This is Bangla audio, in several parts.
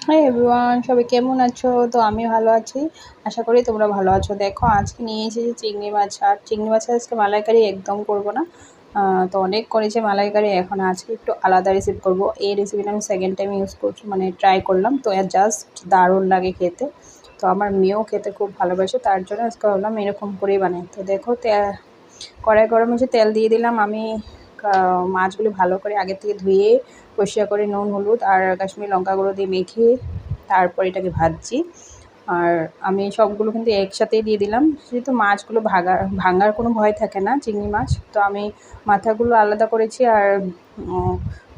হাই এভরিওয়ান, সবাই কেমন আছো? তো আমি ভালো আছি, আশা করি তোমরা ভালো আছো। দেখো আজকে নিয়ে এসেছি চিংড়ি মাছ, আর চিংড়ি মাছের আজকে মালাইকারি একদম করবো না। তো অনেক করেছে মালাইকারি, এখন আজকে একটু আলাদা রেসিপি করব। এই রেসিপিটা আমি সেকেন্ড টাইম ইউজ করছি, মানে ট্রাই করলাম, তো জাস্ট দারুণ লাগে খেতে। তো আমার মেয়েও খেতে খুব ভালোবাসে, তার জন্য আজকে ভাবলাম এরকম করেই বানাই। তো দেখো কড়াই গরম হয়েছে, তেল দিয়ে দিলাম। আমি মাছগুলো ভালো করে আগে থেকে ধুয়ে পরিষ্কার করে নুন, হলুদ আর কাশ্মীরি লঙ্কা গুঁড়ো দিয়ে মেখে তারপর এটাকে ভাজছি। আর আমি সবগুলো কিন্তু একসাথেই দিয়ে দিলাম, যেহেতু মাছগুলো ভাঙার কোনো ভয় থাকে না চিংড়ি মাছ। তো আমি মাথাগুলো আলাদা করেছি আর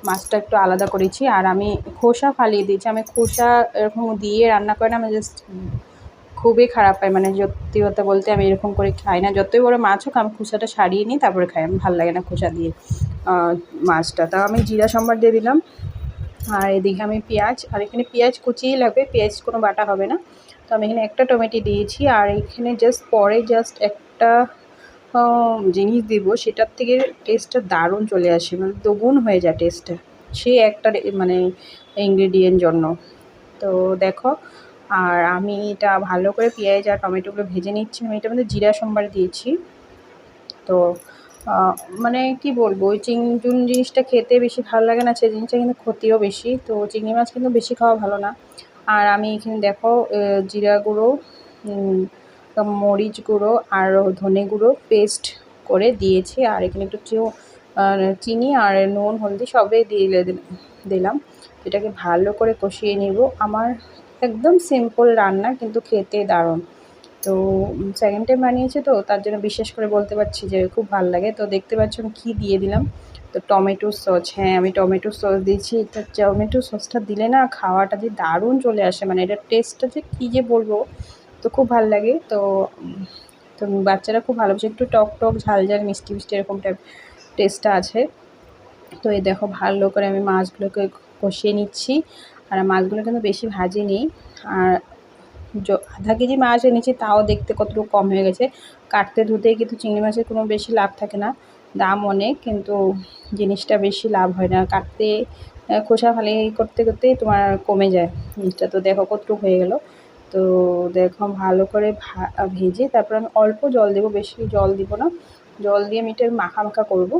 মাছটা একটু আলাদা করেছি। আর আমি খোসা ফালিয়ে দিয়েছি। আমি খোসা এরকম দিয়ে রান্না করে না, আমি জাস্ট খুবই খারাপ পাই, মানে সত্যি কথা বলতে আমি এরকম করে খাই না। যতই বড় মাছ হোক আমি খোসাটা ছাড়িয়ে নিই, তারপরে খাই। আমার ভালো লাগে না খোসা দিয়ে মাছটা। তাও আমি জিরা সম্বার দিয়ে দিলাম। আর এদিকে আমি পেঁয়াজ, আর এখানে পেঁয়াজ কুচিই লাগবে, পেঁয়াজ কোনো বাটা হবে না। তো আমি এখানে একটা টমেটো দিয়েছি, আর এখানে জাস্ট একটা জিনিস দিব, সেটার থেকে টেস্টটা দারুণ চলে আসে, মানে দ্বিগুণ হয়ে যায় টেস্টটা সে একটা মানে ইনগ্রেডিয়েন্ট জন্য। তো দেখো, আর আমি এটা ভালো করে পেঁয়াজ আর টমেটোগুলো ভেজে নিচ্ছি। আমি এটার মধ্যে জিরা সম্বার দিয়েছি। তো মানে কি বলবো, ওই জিনিসটা খেতে বেশি ভালো লাগে না, সেই জিনিসটা কিন্তু ক্ষতিও বেশি। তো চিংড়ি মাছ কিন্তু বেশি খাওয়া ভালো না। আর আমি এখানে দেখো জিরা গুঁড়ো, মরিচ গুঁড়ো আর ধনে গুঁড়ো পেস্ট করে দিয়েছি। আর এখানে একটু চিনি আর নুন, হলদি সবই দিলাম। এটাকে ভালো করে কষিয়ে নেব। আমার একদম সিম্পল রান্না, কিন্তু খেতে দারুণ। তো সেকেন্ড টাইম বানিয়েছি, তো তার জন্য বিশেষ করে বলতে পারছি যে খুব ভালো লাগে। তো দেখতে পাচ্ছ আমি কী দিয়ে দিলাম। তো টমেটো সস, হ্যাঁ আমি টমেটো সস দিয়েছি। তো টমেটো সসটা দিলে না খাওয়াটা যে দারুণ চলে আসে, মানে এটার টেস্টটা যে কী যে বলবো, তো খুব ভালো লাগে। তো বাচ্চারা খুব ভালোবাসে, একটু টক টক ঝাল ঝাল মিষ্টি মিষ্টি এরকম টাইপ টেস্টটা আছে। তো এই দেখো ভালো করে আমি মাছগুলোকে কষিয়ে নিচ্ছি। আর মাছগুলো কিন্তু বেশি ভাজিনি। আর আধা কেজি মাছ এনেছি, তাও দেখতে কতটুকু কম হয়ে গেছে। কাটতে ধুতেই কিন্তু চিংড়ি মাছের কোনো বেশি লাভ থাকে না, দাম অনেক, কিন্তু জিনিসটা বেশি লাভ হয় না। কাটতে খোসা ফালি করতে করতেই তোমার কমে যায় জিনিসটা। তো দেখো কতটুকু হয়ে গেল। তো দেখো ভালো করে ভেজে তারপর আমি অল্প জল দেবো, বেশি জল দিব না। জল দিয়ে আমি এটা মাখা মাখা করবো।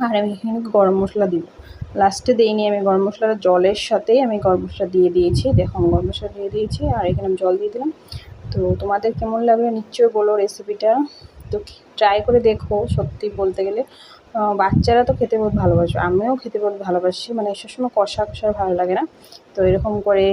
আর আমি এখানে গরম মশলা দিব, লাস্টে দিইনি আমি গরম মশলাটা, জলের সাথেই আমি গরম মশলা দিয়ে দিয়েছি। দেখো আমি গরম মশলা দিয়ে দিয়েছি, আর এখানে আমি জল দিয়ে দিলাম। তো তোমাদের কেমন লাগলো নিশ্চয়ই বলো রেসিপিটা। তো ট্রাই করে দেখো, সত্যি বলতে গেলে বাচ্চারা তো খেতে বহুত ভালোবাসে, আমিও খেতে বহুত ভালোবাসি, মানে সবসময় কষা কষা ভালো লাগে না। তো এরকম করে